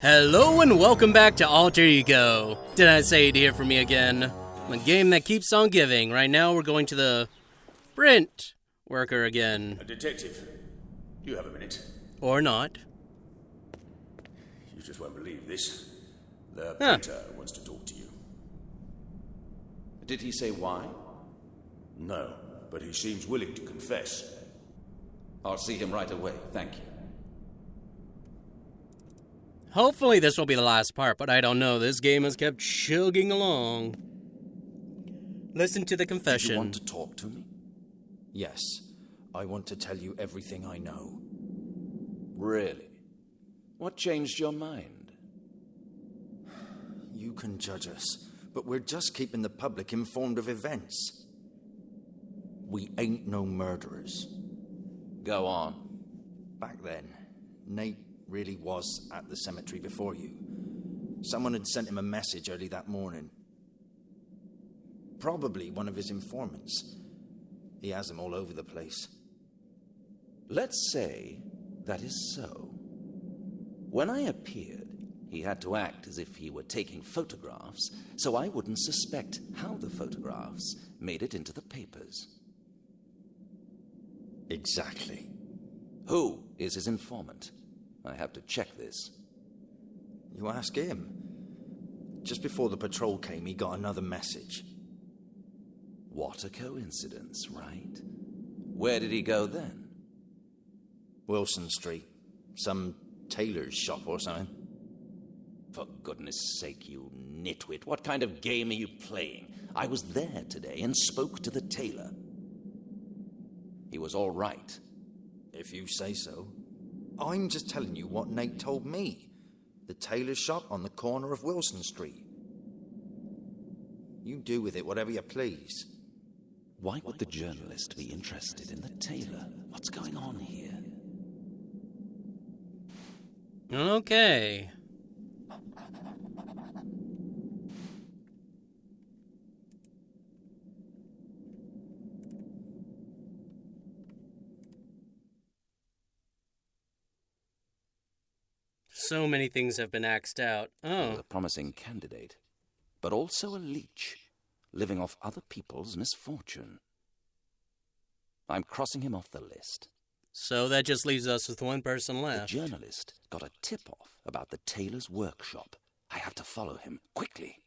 Hello and welcome back to Alter Ego. Did I say you'd hear from me again? The game that keeps on giving. Right now we're going to the print worker again. A detective. You have a minute. Or not. You just won't believe this. The printer wants to talk to you. Did he say why? No, but he seems willing to confess. I'll see him right away, thank you. Hopefully this will be the last part, but I don't know. This game has kept chugging along. Listen to the confession. Do you want to talk to me? Yes, I want to tell you everything I know. Really? What changed your mind? You can judge us, but we're just keeping the public informed of events. We ain't no murderers. Go on. Back then, Nate really was at the cemetery before you. Someone had sent him a message early that morning. Probably one of his informants. He has them all over the place. Let's say that is so. When I appeared, he had to act as if he were taking photographs, so I wouldn't suspect how the photographs made it into the papers. Exactly. Who is his informant? I have to check this. You ask him. Just before the patrol came, he got another message. What a coincidence, right? Where did he go then? Wilson Street. Some tailor's shop or something. For goodness sake, you nitwit, what kind of game are you playing? I was there today and spoke to the tailor. He was all right. If you say so. I'm just telling you what Nate told me. The tailor's shop on the corner of Wilson Street. You do with it whatever you please. Why would the journalist be interested in the tailor? What's going on here? Okay. So many things have been axed out. He was Oh. a promising candidate, but also a leech, living off other people's misfortune. I'm crossing him off the list. So that just leaves us with one person The left. journalist got a tip-off about the tailor's workshop. I have to follow him, quickly.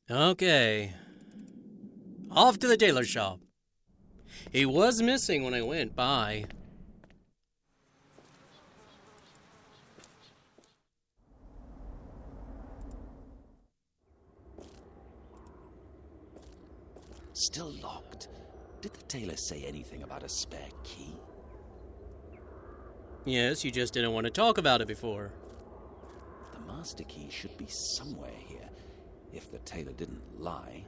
Okay. Off to the tailor shop. He was missing when I went by. Still locked. Did the tailor say anything about a spare key? Yes, you just didn't want to talk about it before. The master key should be somewhere here, if the tailor didn't lie.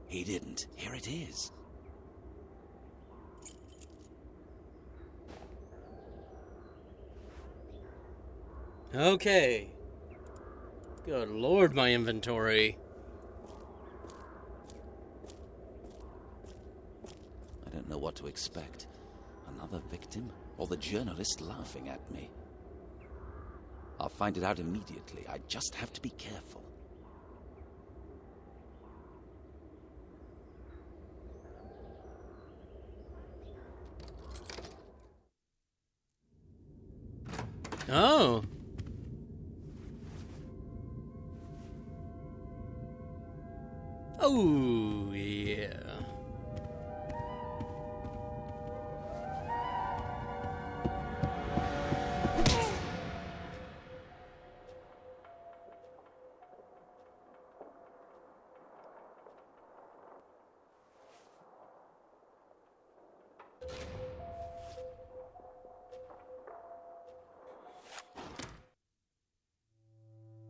He didn't. Here it is. Okay. Good lord, my inventory. I don't know what to expect. Another victim, or the journalist laughing at me. I'll find it out immediately. I just have to be careful. Oh. Oh, yeah.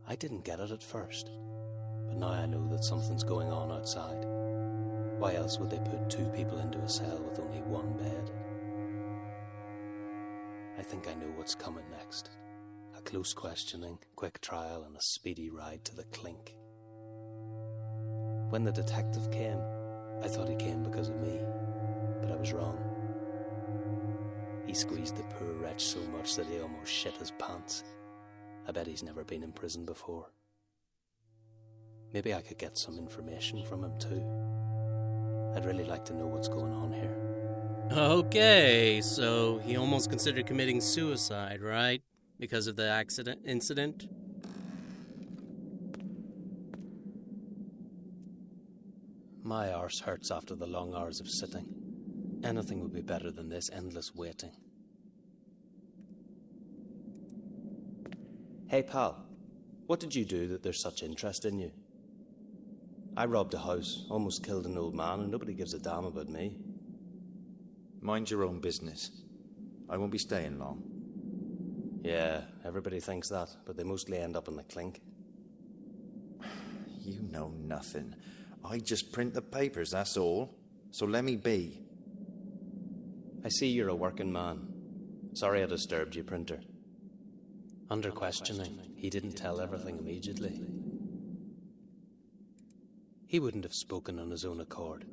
I didn't get it at first, but now I know that something's going on outside. Why else would they put two people into a cell with only one bed? I think I know what's coming next. A close questioning, quick trial, and a speedy ride to the clink. When the detective came, I thought he came because of me, but I was wrong. He squeezed the poor wretch so much that he almost shit his pants. I bet he's never been in prison before. Maybe I could get some information from him too. I'd really like to know what's going on here. Okay, so he almost considered committing suicide, right? Because of the incident? My arse hurts after the long hours of sitting. Anything would be better than this endless waiting. Hey pal, what did you do that there's such interest in you? I robbed a house, almost killed an old man, and nobody gives a damn about me. Mind your own business. I won't be staying long. Yeah, everybody thinks that, but they mostly end up in the clink. You know nothing. I just print the papers, that's all. So let me be. I see you're a working man. Sorry I disturbed you, printer. Under questioning, he didn't tell everything immediately. He wouldn't have spoken on his own accord.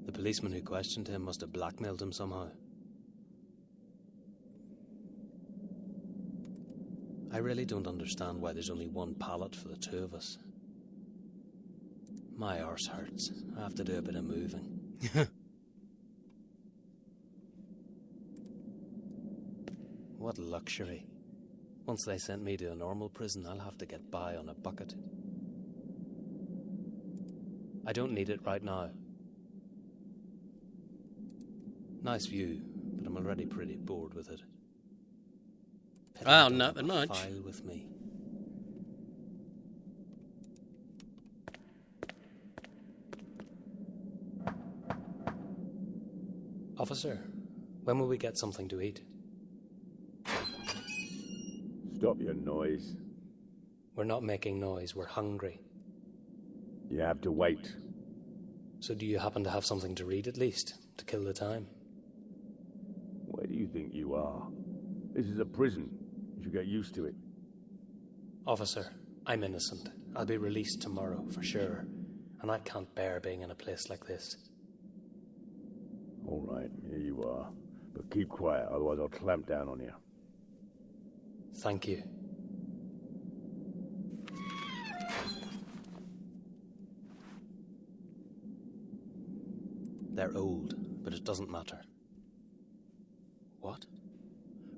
The policeman who questioned him must have blackmailed him somehow. I really don't understand why there's only one pallet for the two of us. My arse hurts. I have to do a bit of moving. What luxury. Once they sent me to a normal prison, I'll have to get by on a bucket. I don't need it right now. Nice view, but I'm already pretty bored with it. Wow, not that much. File with me. Officer, when will we get something to eat? Stop your noise. We're not making noise, we're hungry. You have to wait. So do you happen to have something to read at least, to kill the time? Where do you think you are? This is a prison. You should get used to it. Officer, I'm innocent. I'll be released tomorrow, for sure. And I can't bear being in a place like this. All right, here you are. But keep quiet, otherwise I'll clamp down on you. Thank you. They're old, but it doesn't matter. What?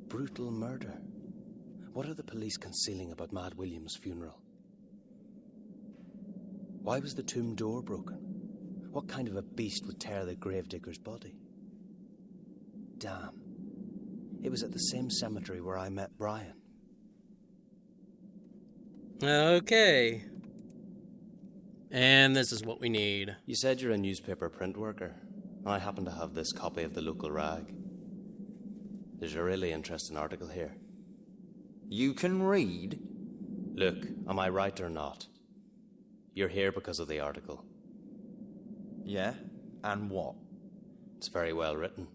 Brutal murder. What are the police concealing about Mad William's funeral? Why was the tomb door broken? What kind of a beast would tear the gravedigger's body? Damn. It was at the same cemetery where I met Brian. Okay. And this is what we need. You said you're a newspaper print worker. I happen to have this copy of the local rag. There's a really interesting article here. You can read? Look, am I right or not? You're here because of the article. Yeah? And what? It's very well written.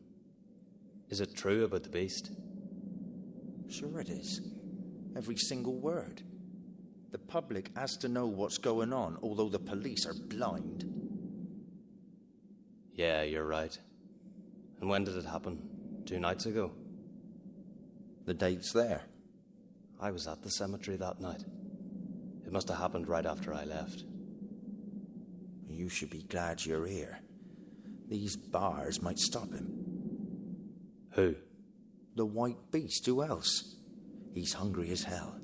Is it true about the beast? Sure it is. Every single word. The public has to know what's going on, although the police are blind. Yeah, you're right. And when did it happen? 2 nights ago? The date's there. I was at the cemetery that night. It must have happened right after I left. You should be glad you're here. These bars might stop him. Who? The White Beast, who else? He's hungry as hell.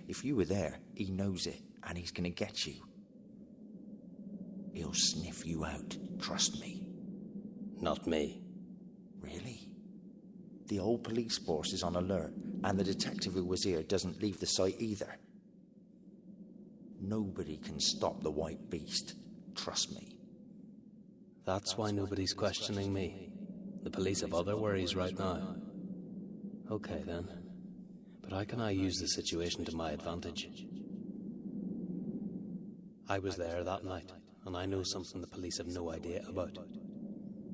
If you were there, he knows it, and he's gonna get you. He'll sniff you out, trust me. Not me. Really? The whole police force is on alert, and the detective who was here doesn't leave the site either. Nobody can stop the White Beast, trust me. That's why nobody's questioning me. The police have other worries right now. Okay then. But how can I use the situation to my advantage? I was there that night, and I know something the police have no idea about.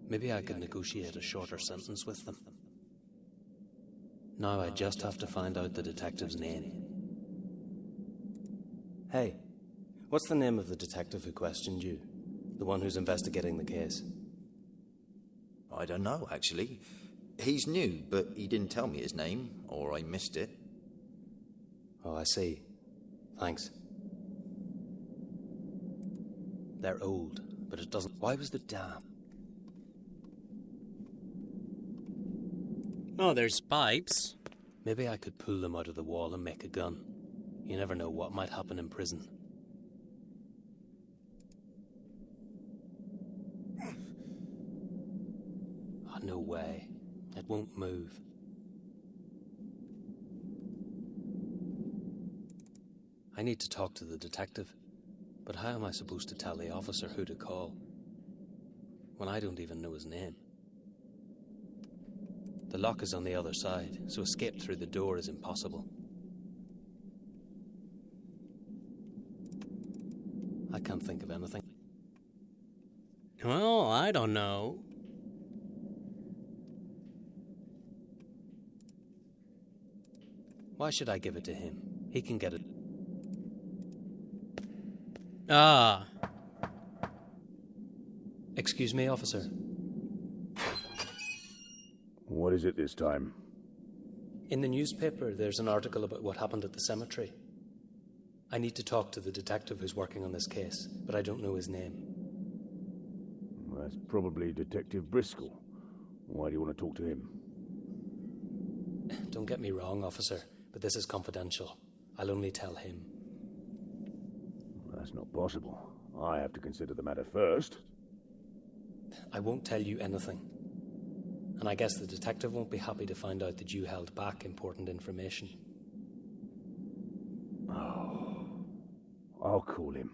Maybe I could negotiate a shorter sentence with them. Now I just have to find out the detective's name. Hey, what's the name of the detective who questioned you? The one who's investigating the case. I don't know, actually. He's new, but he didn't tell me his name, or I missed it. Oh, I see. Thanks. They're old, but it doesn't... Why was the dam? Oh, there's pipes. Maybe I could pull them out of the wall and make a gun. You never know what might happen in prison. Oh, no way. It won't move. I need to talk to the detective. But how am I supposed to tell the officer who to call when I don't even know his name? The lock is on the other side, so escape through the door is impossible. I can't think of anything. Well, I don't know. Why should I give it to him? He can get it. Ah. Excuse me, officer. What is it this time? In the newspaper, there's an article about what happened at the cemetery. I need to talk to the detective who's working on this case, but I don't know his name. That's probably Detective Briscoe. Why do you want to talk to him? Don't get me wrong, officer, but this is confidential. I'll only tell him. That's not possible. I have to consider the matter first. I won't tell you anything. And I guess the detective won't be happy to find out that you held back important information. Oh, I'll call him.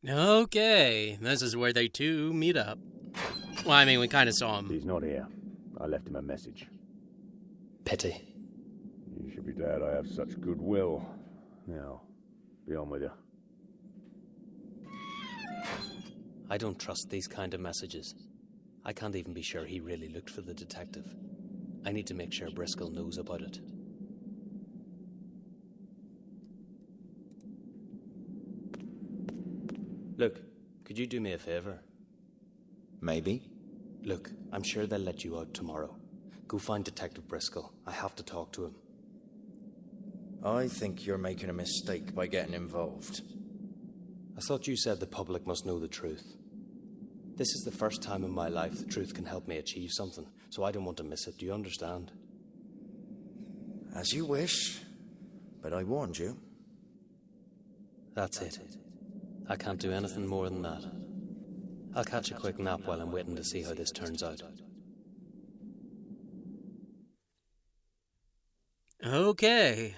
Okay, this is where they two meet up. Well, I mean, we kind of saw him. He's not here. I left him a message. Pity. You should be glad I have such goodwill. Now, be on with you. I don't trust these kind of messages. I can't even be sure he really looked for the detective. I need to make sure Briscoe knows about it. Look, could you do me a favor? Maybe. Look, I'm sure they'll let you out tomorrow. Go find Detective Briscoe. I have to talk to him. I think you're making a mistake by getting involved. I thought you said the public must know the truth. This is the first time in my life the truth can help me achieve something, so I don't want to miss it. Do you understand? As you wish, but I warned you. That's it. I can't do anything more than that. I'll catch a quick nap while I'm waiting to see how this turns out. Okay.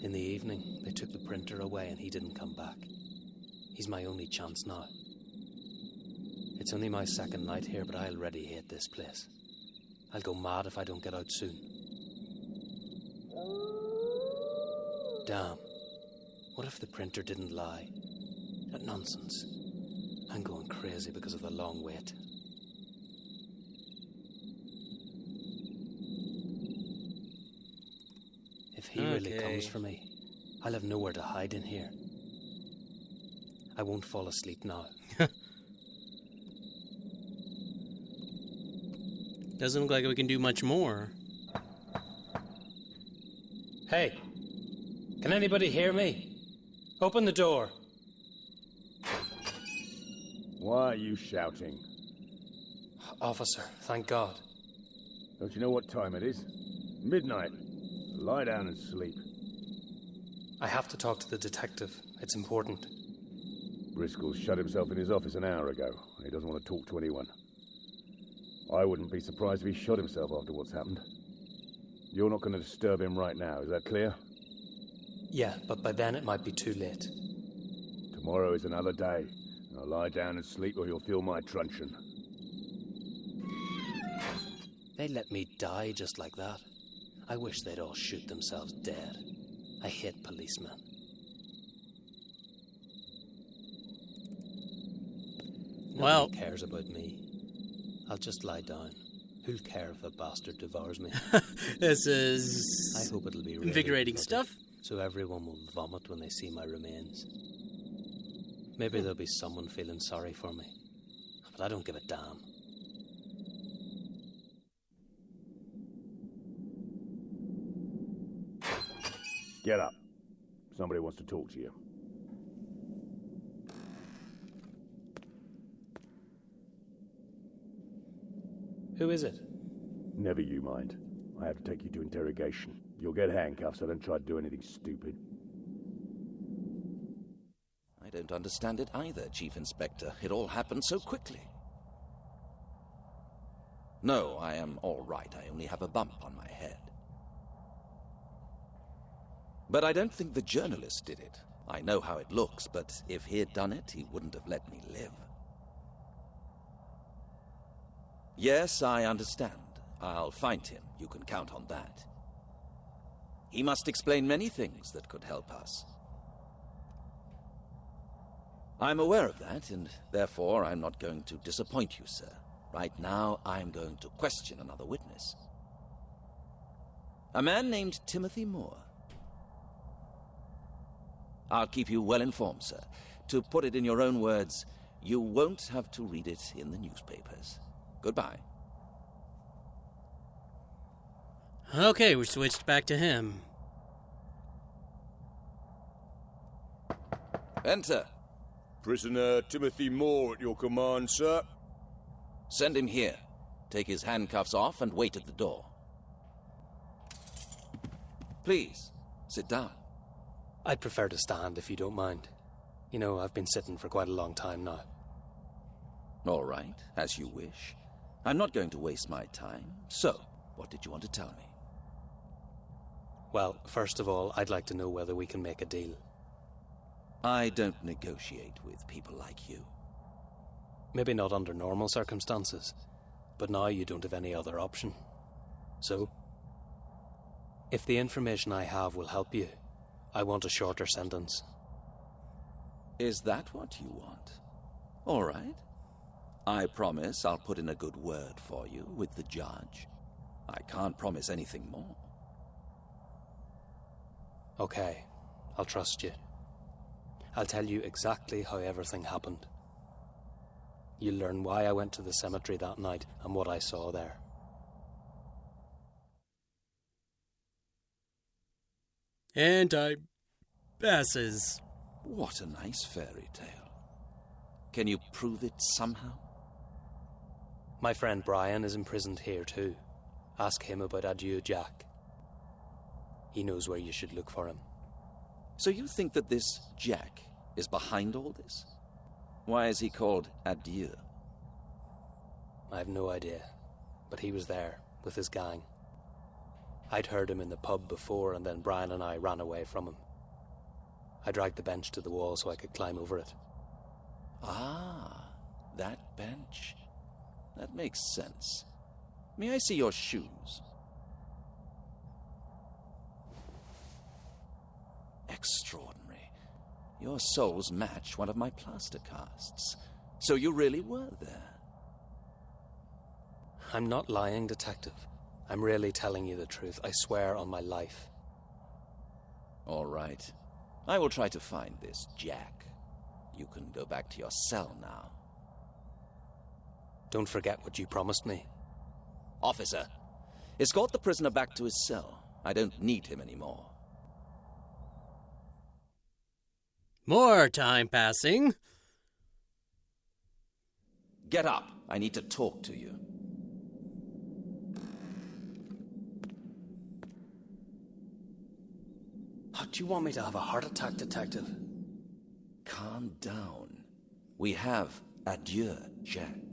In the evening, they took the printer away and he didn't come back. He's my only chance now. It's only my second night here, but I already hate this place. I'll go mad if I don't get out soon. Damn. What if the printer didn't lie? That nonsense. I'm going crazy because of the long wait. If he really comes for me, I'll have nowhere to hide in here. I won't fall asleep now. Doesn't look like we can do much more. Hey, can anybody hear me? Open the door. Why are you shouting? Officer, thank God. Don't you know what time it is? Midnight. Lie down and sleep. I have to talk to the detective. It's important. Briscoe shut himself in his office an hour ago. He doesn't want to talk to anyone. I wouldn't be surprised if he shot himself after what's happened. You're not going to disturb him right now, is that clear? Yeah, but by then it might be too late. Tomorrow is another day. Now lie down and sleep or you'll feel my truncheon. They let me die just like that. I wish they'd all shoot themselves dead. I hate policemen. Well, Nobody cares about me. I'll just lie down. Who'll care if the bastard devours me? this is I hope it'll be really invigorating bloody, stuff. so everyone will vomit when they see my remains. Maybe there'll be someone feeling sorry for me, but I don't give a damn. Get up. Somebody wants to talk to you. Who is it? Never you mind. I have to take you to interrogation. You'll get handcuffs, so don't try to do anything stupid. I don't understand it either, Chief Inspector. It all happened so quickly. No, I am all right. I only have a bump on my head. But I don't think the journalist did it. I know how it looks, but if he'd done it, he wouldn't have let me live. Yes, I understand. I'll find him. You can count on that. He must explain many things that could help us. I'm aware of that, and therefore I'm not going to disappoint you, sir. Right now, I'm going to question another witness. A man named Timothy Moore. I'll keep you well informed, sir. To put it in your own words, you won't have to read it in the newspapers. Goodbye. Okay, we switched back to him. Enter. Prisoner Timothy Moore at your command, sir. Send him here. Take his handcuffs off and wait at the door. Please, sit down. I'd prefer to stand if you don't mind. You know, I've been sitting for quite a long time now. All right, as you wish. I'm not going to waste my time. So, what did you want to tell me? Well, first of all, I'd like to know whether we can make a deal. I don't negotiate with people like you. Maybe not under normal circumstances, but now you don't have any other option. So, if the information I have will help you, I want a shorter sentence. Is that what you want? All right. I promise I'll put in a good word for you with the judge. I can't promise anything more. Okay, I'll trust you. I'll tell you exactly how everything happened. You'll learn why I went to the cemetery that night and what I saw there. And I passes. What a nice fairy tale. Can you prove it somehow? My friend Brian is imprisoned here too. Ask him about Adieu Jack. He knows where you should look for him. So you think that this Jack is behind all this? Why is he called Adieu? I have no idea, but he was there with his gang. I'd heard him in the pub before, and then Brian and I ran away from him. I dragged the bench to the wall so I could climb over it. Ah, that bench. That makes sense. May I see your shoes? Extraordinary. Your soles match one of my plaster casts. So you really were there. I'm not lying, Detective. I'm really telling you the truth. I swear on my life. All right. I will try to find this Jack. You can go back to your cell now. Don't forget what you promised me. Officer, escort the prisoner back to his cell. I don't need him anymore. More time passing. Get up. I need to talk to you. Do you want me to have a heart attack, Detective? Calm down. We have Adieu, Jack.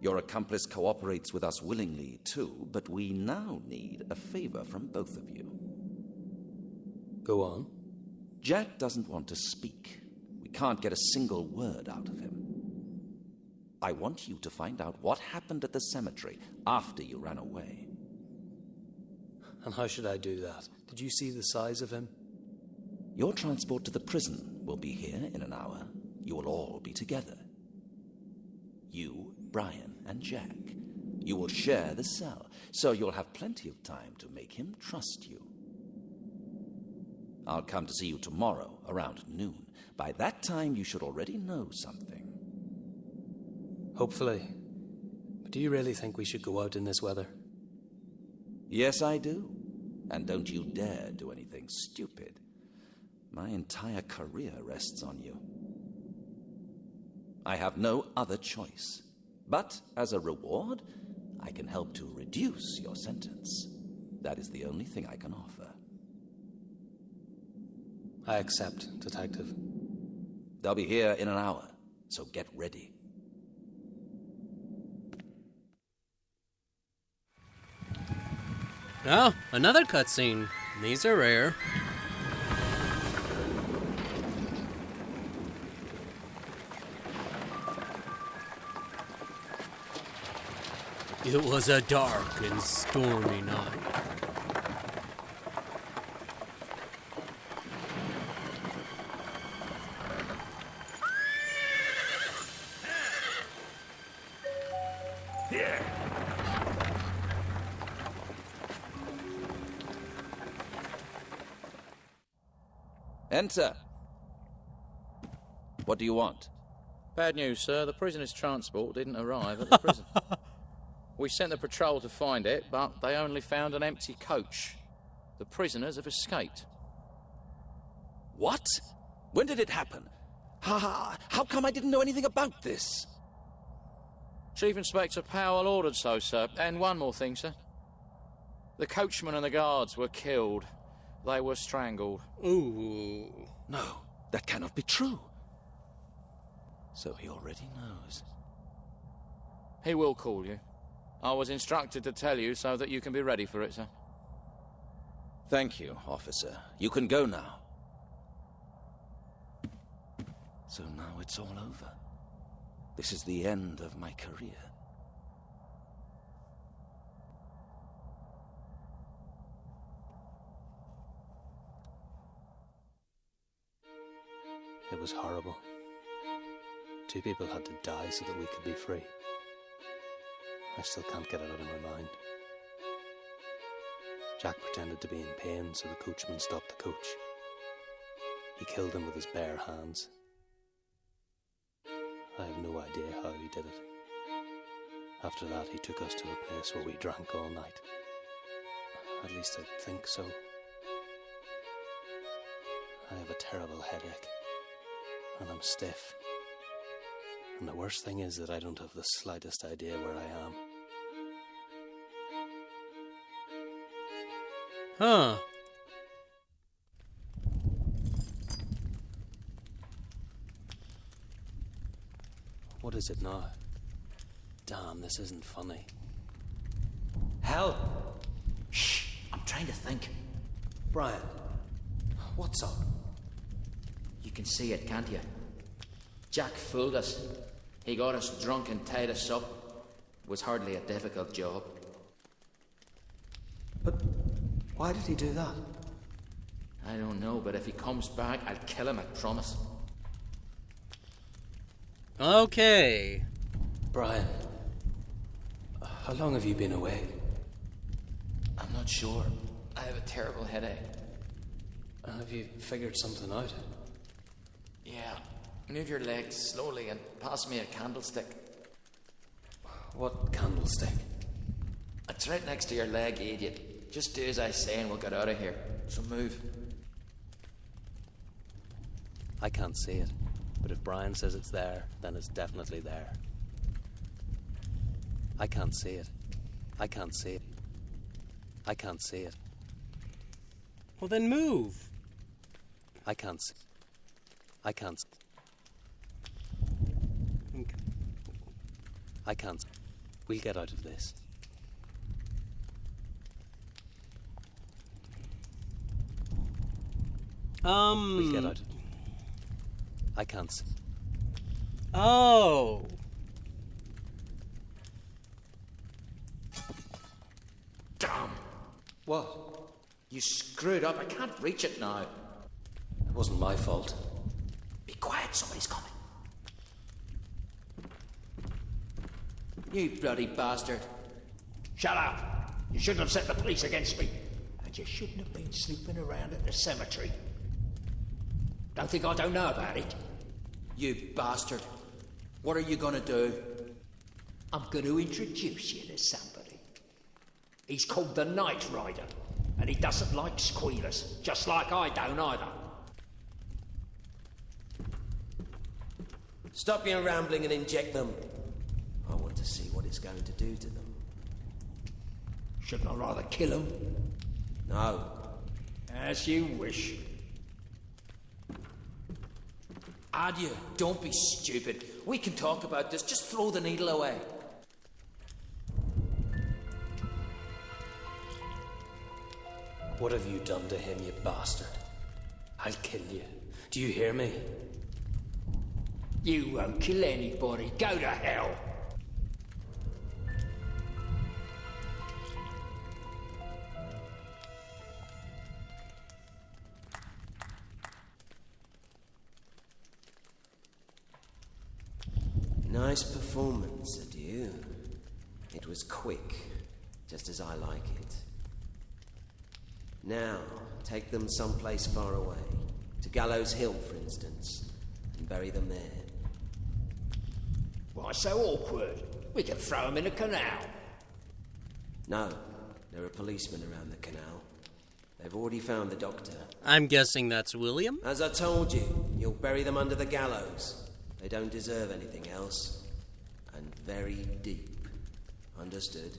Your accomplice cooperates with us willingly, too, but we now need a favor from both of you. Go on. Jack doesn't want to speak. We can't get a single word out of him. I want you to find out what happened at the cemetery after you ran away. And how should I do that? Did you see the size of him? Your transport to the prison will be here in an hour. You will all be together. You, Brian, and Jack. You will share the cell, so you'll have plenty of time to make him trust you. I'll come to see you tomorrow around noon. By that time, you should already know something. Hopefully. But do you really think we should go out in this weather? Yes, I do. And don't you dare do anything stupid. My entire career rests on you. I have no other choice. But as a reward, I can help to reduce your sentence. That is the only thing I can offer. I accept, Detective. They'll be here in an hour, so get ready. Oh, another cutscene. These are rare. It was a dark and stormy night. Enter. What do you want? Bad news, sir. The prisoner's transport didn't arrive at the prison. We sent the patrol to find it, but they only found an empty coach. The prisoners have escaped. What? When did it happen? How come I didn't know anything about this? Chief Inspector Powell ordered so, sir. And one more thing, sir. The coachman and the guards were killed. They were strangled. Ooh. No, that cannot be true. So he already knows. He will call you. I was instructed to tell you so that you can be ready for it, sir. Thank you, officer. You can go now. So now it's all over. This is the end of my career. It was horrible. 2 people had to die so that we could be free. I still can't get it out of my mind. Jack pretended to be in pain so the coachman stopped the coach. He killed him with his bare hands. I have no idea how he did it. After that, he took us to a place where we drank all night. At least I think so. I have a terrible headache, and I'm stiff. And the worst thing is that I don't have the slightest idea where I am. Huh. What is it now? Damn, this isn't funny. Hell! Shh! I'm trying to think. Brian, what's up? You can see it, can't you? Jack fooled us. He got us drunk and tied us up. It was hardly a difficult job. But why did he do that? I don't know, but if he comes back, I'll kill him, I promise. Okay. Brian, how long have you been away? I'm not sure. I have a terrible headache. And have you figured something out? Yeah. Move your legs slowly and pass me a candlestick. What candlestick? It's right next to your leg, idiot. Just do as I say and we'll get out of here. So move. I can't see it, but if Brian says it's there, then it's definitely there. I can't see it. I can't see it. I can't see it. Well, then move. I can't see. I can't. I can't. We'll get out of this. We'll get out. I can't. Oh. Damn! What? You screwed up. I can't reach it now. It wasn't my fault. Be quiet, somebody's coming. You bloody bastard. Shut up! You shouldn't have set the police against me. And you shouldn't have been sleeping around at the cemetery. Don't think I don't know about it. You bastard. What are you gonna do? I'm going to introduce you to somebody. He's called the Night Rider, and he doesn't like squealers, just like I don't either. Stop your rambling and inject them. I want to see what it's going to do to them. Shouldn't I rather kill him? No. As you wish. Adya, don't be stupid. We can talk about this. Just throw the needle away. What have you done to him, you bastard? I'll kill you. Do you hear me? You won't kill anybody. Go to hell. Nice performance, adieu. It was quick, just as I like it. Now, take them someplace far away. To Gallows Hill, for instance, and bury them there. Why so awkward? We can throw him in a canal. No, there are policemen around the canal. They've already found the doctor. I'm guessing that's William? As I told you, you'll bury them under the gallows. They don't deserve anything else. And very deep. Understood?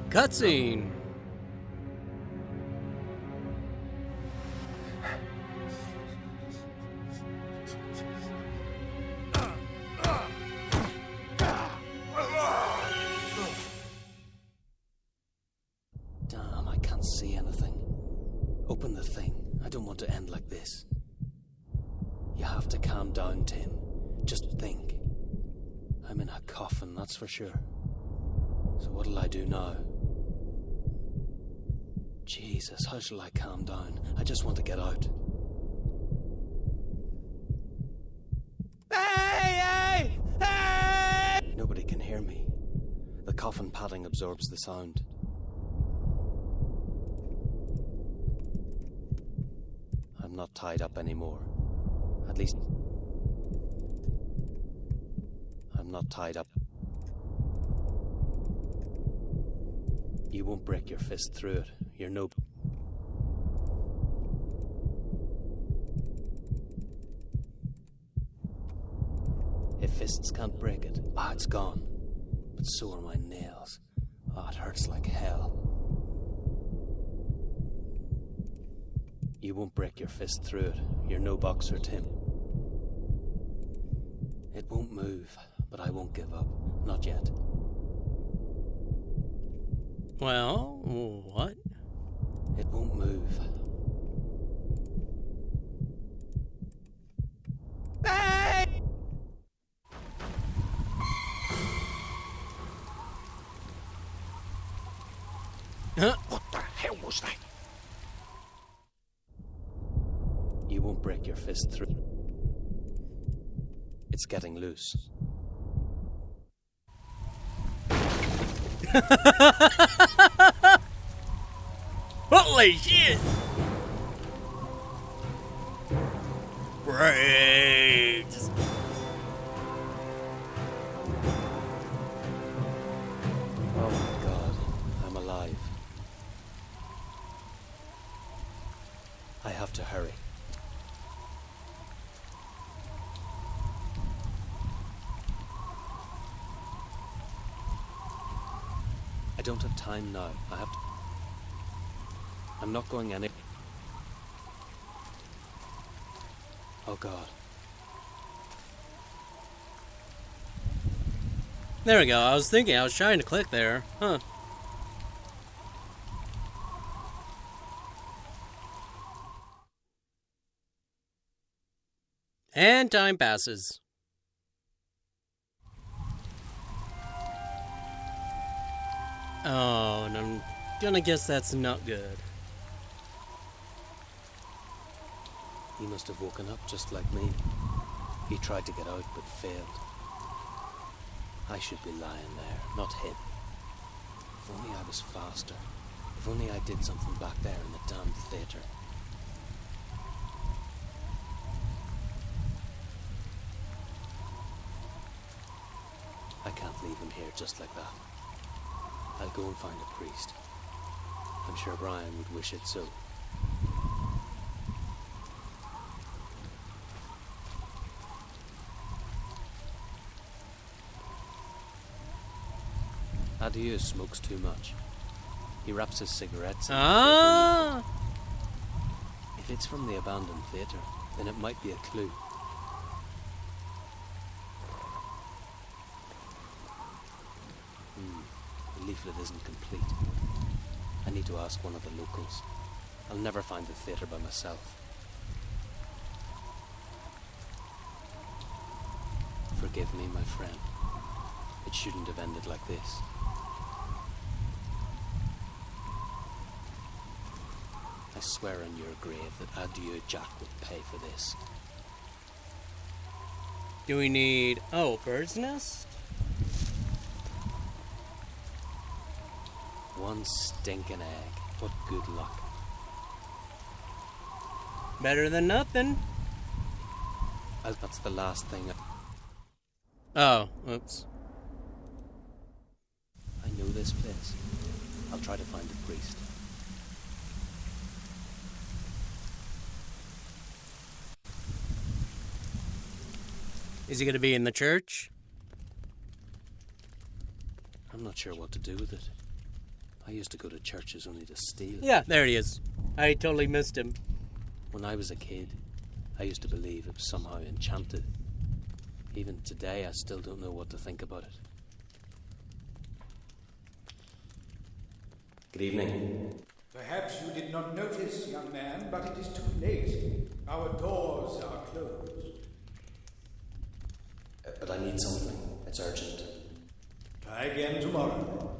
Cutscene! Damn, I can't see anything. Open the thing. I don't want to end like this. You have to calm down, Tim. Just think. I'm in a coffin, that's for sure. So what'll I do now? Jesus, how shall I calm down? I just want to get out. Hey! Nobody can hear me. The coffin padding absorbs the sound. I'm not tied up anymore. At least, I'm not tied up. You won't break your fist through it. You're no... If fists can't break it, it's gone. But so are my nails. It hurts like hell. You won't break your fist through it. You're no boxer, Tim. It won't move, but I won't give up. Not yet. Well, what? It won't move. Hey! Huh? What the hell was that? You won't break your fist through. It's getting loose. Holy shit! Brains! Oh my God, I'm alive. I have to hurry. I don't have time now. I have to... I'm not going any... Oh God. There we go. I was trying to click there. Huh. And time passes. Oh, and I'm gonna guess that's not good. He must have woken up just like me. He tried to get out but failed. I should be lying there, not him. If only I was faster. If only I did something back there in the damn theatre. I can't leave him here just like that. I'll go and find a priest. I'm sure Brian would wish it so. Adieu smokes too much. He wraps his cigarettes in If it's from the abandoned theatre, then it might be a clue. The leaflet isn't complete. I need to ask one of the locals. I'll never find the theatre by myself. Forgive me, my friend. It shouldn't have ended like this. I swear on your grave that Adieu Jack would pay for this. Do we need... Oh, bird's nest? One stinking egg. What good luck. Better than nothing. That's the last thing. Oh, oops. I know this place. I'll try to find a priest. Is he going to be in the church? I'm not sure what to do with it. I used to go to churches only to steal. Yeah, there he is. I totally missed him. When I was a kid, I used to believe it was somehow enchanted. Even today, I still don't know what to think about it. Good evening. Perhaps you did not notice, young man, but it is too late. Our doors are closed. But I need something. It's urgent. Try again tomorrow.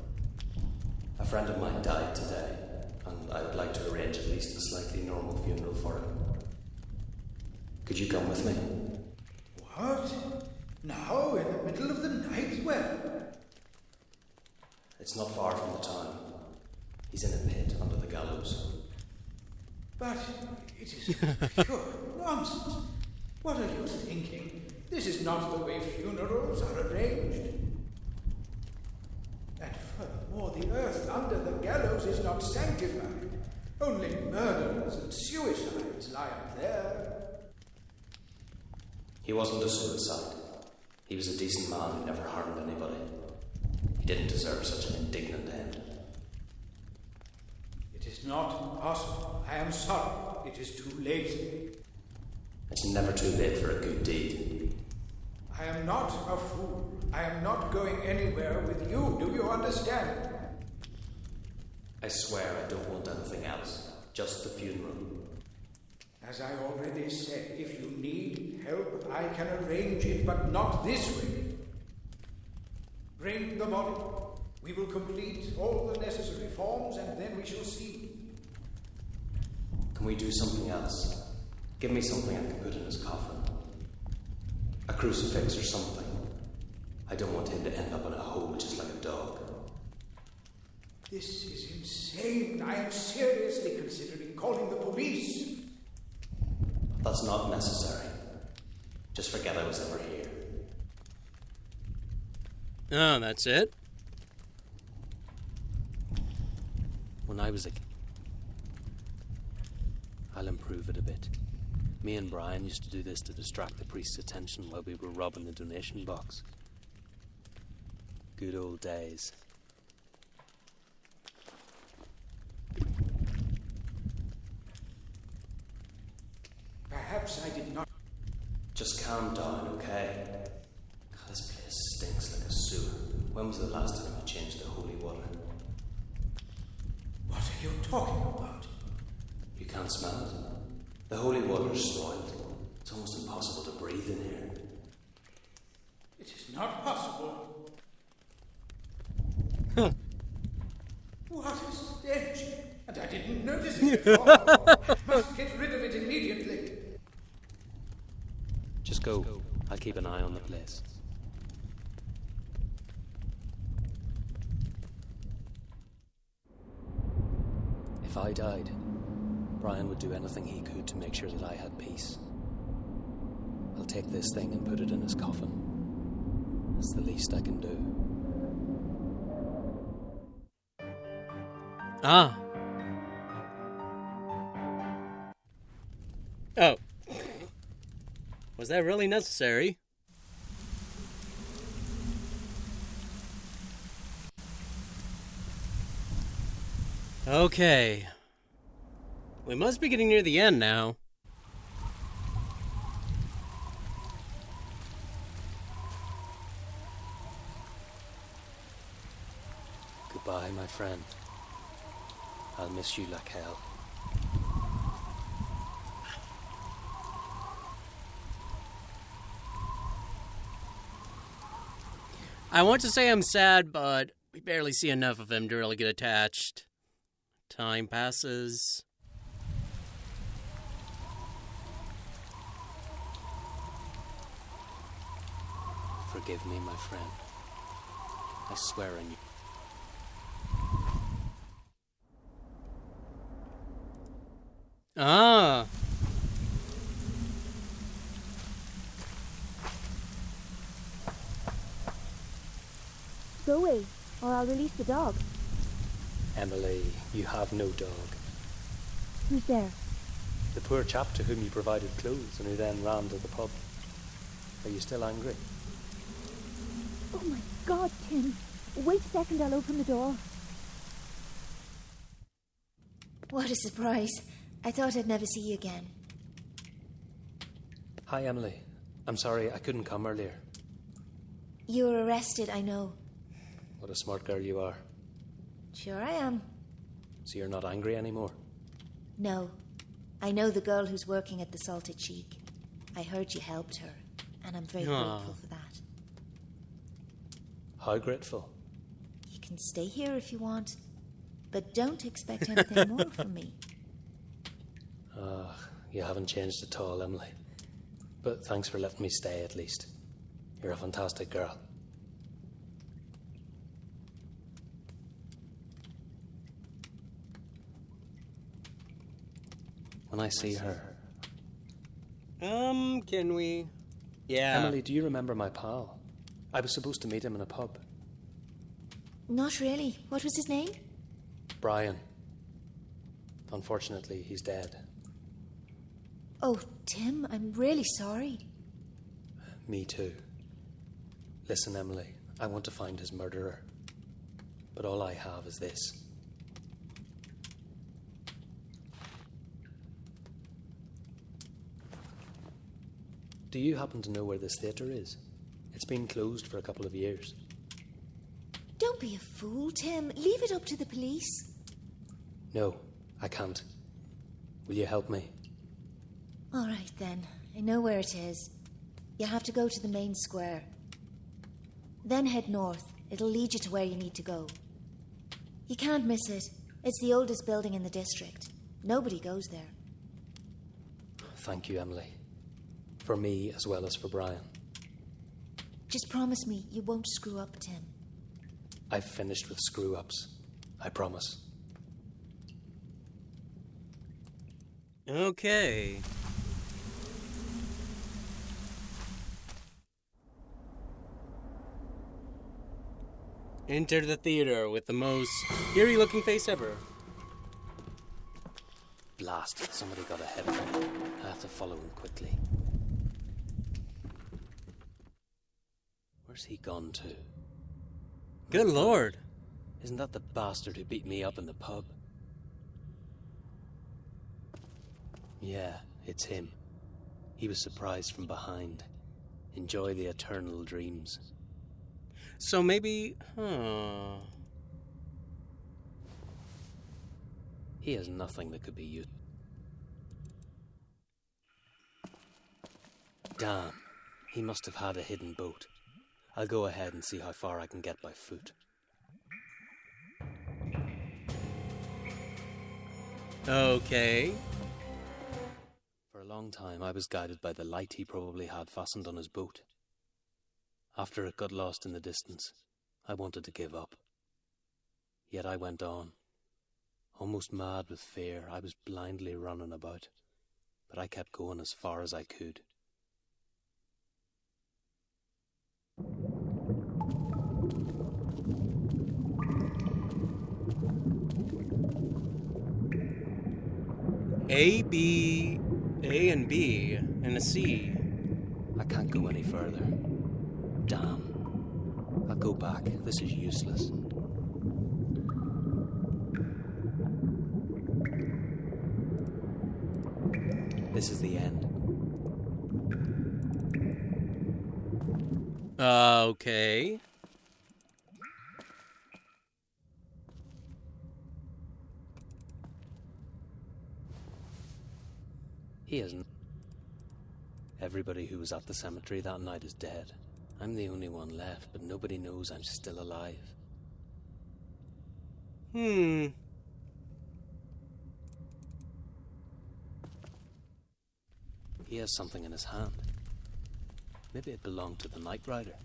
A friend of mine died today, and I would like to arrange at least a slightly normal funeral for him. Could you come with me? What? Now, in the middle of the night? Where? It's not far from the town. He's in a pit under the gallows. But it is pure nonsense. What are you thinking? This is not the way funerals are arranged. And furthermore, the earth under the gallows is not sanctified. Only murderers and suicides lie up there. He wasn't a suicide. He was a decent man who never harmed anybody. He didn't deserve such an indignant end. It is not possible. I am sorry. It is too late. It's never too late for a good deed. I am not a fool. I am not going anywhere with you. Do you understand? I swear I don't want anything else. Just the funeral. As I already said, if you need help, I can arrange it, but not this way. Bring the body. We will complete all the necessary forms, and then we shall see. Can we do something else? Give me something I can put in his coffin. A crucifix or something. I don't want him to end up in a hole just like a dog. This is insane. I am seriously considering calling the police. That's not necessary. Just forget I was ever here. Oh, that's it? When I was a kid, I'll improve it a bit. Me and Brian used to do this to distract the priest's attention while we were robbing the donation box. Good old days. Perhaps I did not. Just calm down, okay? God, this place stinks like a sewer. When was the last time you changed the holy water? What are you talking about? You can't smell it. The holy water is spoiled. It's almost impossible to breathe in here. It is not possible. What a stench! And I didn't notice it before. I must get rid of it immediately. Just go. I'll keep an eye on the place. If I died, Brian would do anything he could to make sure that I had peace. I'll take this thing and put it in his coffin. It's the least I can do. Ah. Oh. Was that really necessary? Okay. We must be getting near the end now. Goodbye, my friend. I'll miss you like hell. I want to say I'm sad, but we barely see enough of him to really get attached. Time passes. Forgive me, my friend. I swear on you. Ah. Go away, or I'll release the dog. Emily, you have no dog. Who's there? The poor chap to whom you provided clothes and who then ran to the pub. Are you still angry? Oh my God, Tim. Wait a second, I'll open the door. What a surprise. I thought I'd never see you again. Hi, Emily. I'm sorry I couldn't come earlier. You were arrested, I know. What a smart girl you are. Sure I am. So you're not angry anymore? No. I know the girl who's working at the Salted Cheek. I heard you helped her, and I'm very grateful for that. How grateful? You can stay here if you want, but don't expect anything more from me. You haven't changed at all, Emily. But thanks for letting me stay at least. You're a fantastic girl. When I see her... Can we... Yeah. Emily, do you remember my pal? I was supposed to meet him in a pub. Not really. What was his name? Brian. Unfortunately, he's dead. Oh, Tim, I'm really sorry. Me too. Listen, Emily, I want to find his murderer. But all I have is this. Do you happen to know where this theatre is? It's been closed for a couple of years. Don't be a fool, Tim. Leave it up to the police. No, I can't. Will you help me? All right, then. I know where it is. You have to go to the main square. Then head north. It'll lead you to where you need to go. You can't miss it. It's the oldest building in the district. Nobody goes there. Thank you, Emily. For me as well as for Brian. Just promise me you won't screw up, Tim. I've finished with screw-ups. I promise. Okay. Enter the theater with the most eerie-looking face ever. Blasted, somebody got ahead of him. I have to follow him quickly. Where's he gone to? Good Lord. Isn't that the bastard who beat me up in the pub? Yeah, it's him. He was surprised from behind. Enjoy the eternal dreams. So maybe... He has nothing that could be used. Damn, he must have had a hidden boat. I'll go ahead and see how far I can get by foot. Okay. For a long time, I was guided by the light he probably had fastened on his boat. After it got lost in the distance, I wanted to give up. Yet I went on. Almost mad with fear, I was blindly running about. But I kept going as far as I could. A, B, A and B, and a C. I can't go any further. Damn. I'll go back. This is useless. This is the end. Okay. He isn't. Everybody who was at the cemetery that night is dead. I'm the only one left, but nobody knows I'm still alive. He has something in his hand. Maybe it belonged to the Night Rider.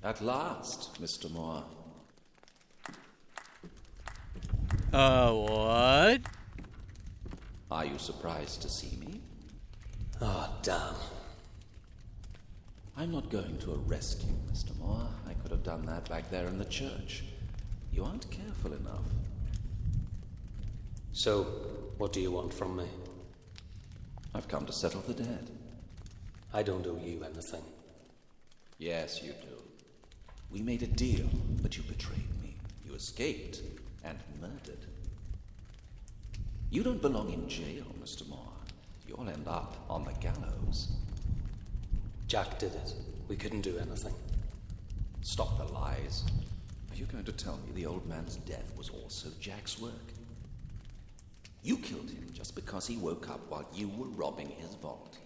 At last, Mr. Moore. What? Are you surprised to see me? Oh, damn. I'm not going to arrest you, Mr. Moore. I could have done that back there in the church. You aren't careful enough. So, what do you want from me? I've come to settle the debt. I don't owe you anything. Yes, you do. We made a deal, but you betrayed me. You escaped and murdered. You don't belong in jail, Mr. Moore. You'll end up on the gallows. Jack did it. We couldn't do anything. Stop the lies. Are you going to tell me the old man's death was also Jack's work? You killed him just because he woke up while you were robbing his vault.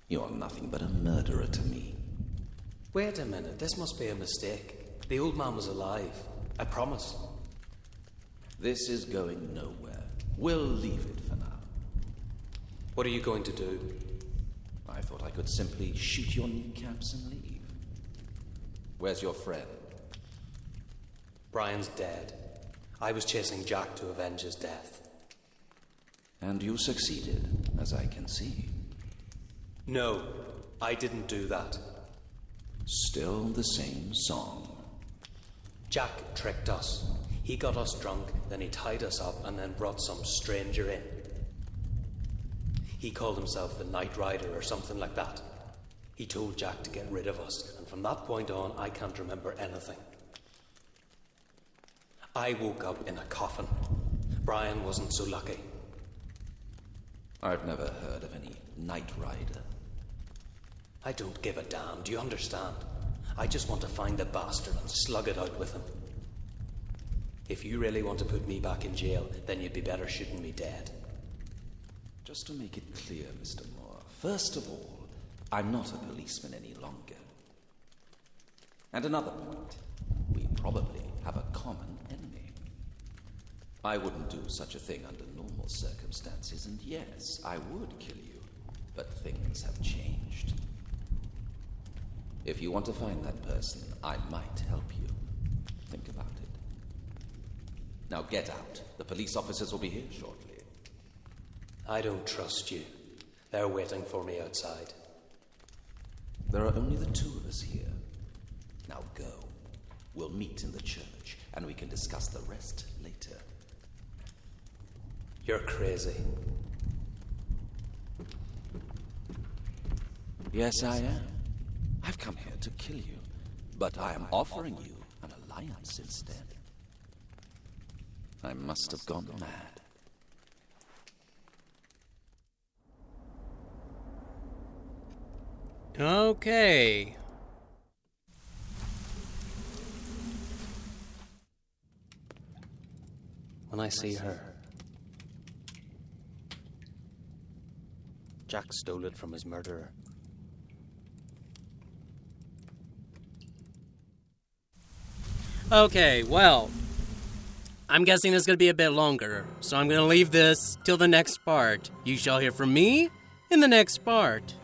You're nothing but a murderer to me. Wait a minute, this must be a mistake. The old man was alive. I promise. This is going nowhere. We'll leave it for now. What are you going to do? I thought I could simply shoot your kneecaps and leave. Where's your friend? Brian's dead. I was chasing Jack to avenge his death. And you succeeded, as I can see. No, I didn't do that. Still the same song. Jack tricked us. He got us drunk, then he tied us up and then brought some stranger in. He called himself the Night Rider or something like that. He told Jack to get rid of us, and from that point on, I can't remember anything. I woke up in a coffin. Brian wasn't so lucky. I've never heard of any Night Rider. I don't give a damn, do you understand? I just want to find the bastard and slug it out with him. If you really want to put me back in jail, then you'd be better shooting me dead. Just to make it clear, Mr. Moore, first of all, I'm not a policeman any longer. And another point, we probably have a common enemy. I wouldn't do such a thing under normal circumstances, and yes, I would kill you, but things have changed. If you want to find that person, I might help you. Think about it. Now get out. The police officers will be here shortly. I don't trust you. They're waiting for me outside. There are only the two of us here. Now go. We'll meet in the church, and we can discuss the rest later. You're crazy. Yes, I am. I've come here to kill you, but I am offering you an alliance instead. I must have gone mad. Okay. When I see her, Jack stole it from his murderer. Okay, well, I'm guessing this is going to be a bit longer, so I'm going to leave this till the next part. You shall hear from me in the next part.